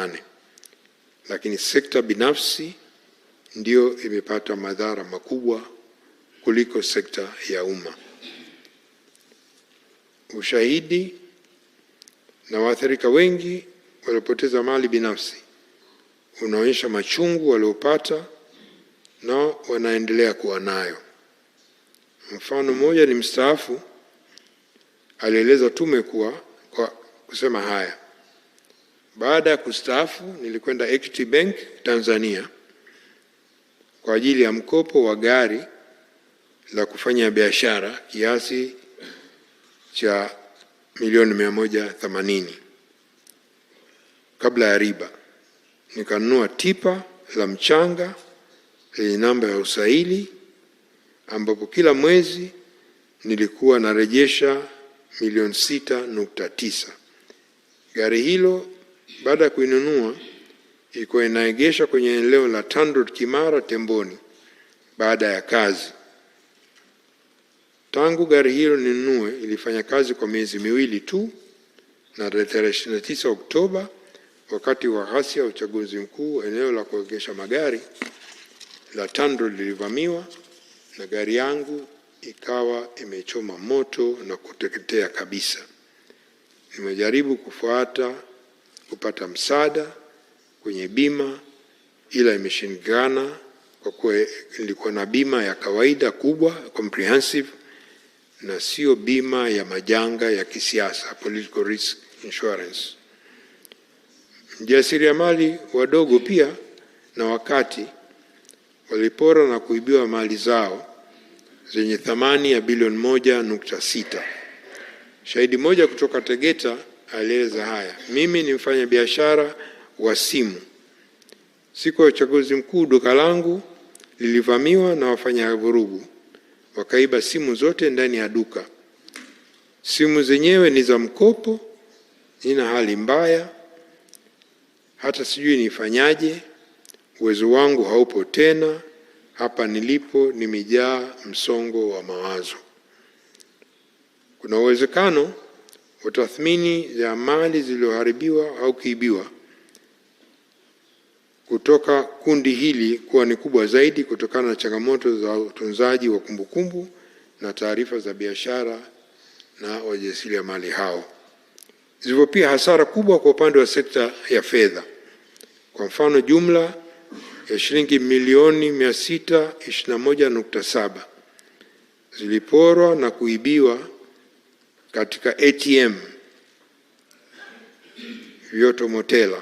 nane, lakini sekta binafsi ndio imepata madhara makubwa kuliko sekta ya umma. Ushahidi na waathirika wengi waliopoteza mali binafsi unaonyesha machungu waliopata na wanaendelea kuwa nayo. Mfano mmoja ni mstaafu alieleza tume kwa kusema haya: baada ya kustaafu nilikwenda Equity Bank Tanzania kwa ajili ya mkopo wa gari la kufanya biashara kiasi cha milioni 180 kabla ya riba. Nikanunua tipa la mchanga lenye namba ya usaili ambapo kila mwezi nilikuwa narejesha milioni 6.9. Gari hilo baada ya kuinunua ilikuwa inaegesha kwenye eneo la TANROADS Kimara Temboni baada ya kazi. Tangu gari hilo ninunue ilifanya kazi kwa miezi miwili tu, na tarehe 29 Oktoba wakati wa ghasia ya uchaguzi mkuu, eneo la kuegesha magari la TANROADS lilivamiwa na gari yangu ikawa imechoma moto na kuteketea kabisa. Nimejaribu kupata msaada kwenye bima, ila imeshindikana kwa kuwa nilikuwa na bima ya kawaida kubwa comprehensive na sio bima ya majanga ya kisiasa, political risk insurance. Mjasiriamali wadogo pia na wakati walipora na kuibiwa mali zao zenye thamani ya bilioni 1.6. Shahidi moja kutoka Tegeta alieleza haya: mimi ni mfanya biashara wa simu. Siku ya uchaguzi mkuu duka langu lilivamiwa na wafanya vurugu, wakaiba simu zote ndani ya duka. Simu zenyewe ni za mkopo, nina hali mbaya, hata sijui nifanyaje. Uwezo wangu haupo tena, hapa nilipo nimejaa msongo wa mawazo. Kuna uwezekano wa tathmini ya mali zilizoharibiwa au kuibiwa kutoka kundi hili kuwa ni kubwa zaidi kutokana na changamoto za utunzaji wa kumbukumbu na taarifa za biashara na wajasiriamali hao. Zilivyo pia hasara kubwa kwa upande wa sekta ya fedha. Kwa mfano, jumla ya shilingi milioni 621.7 ziliporwa na kuibiwa katika ATM Vyoto Motela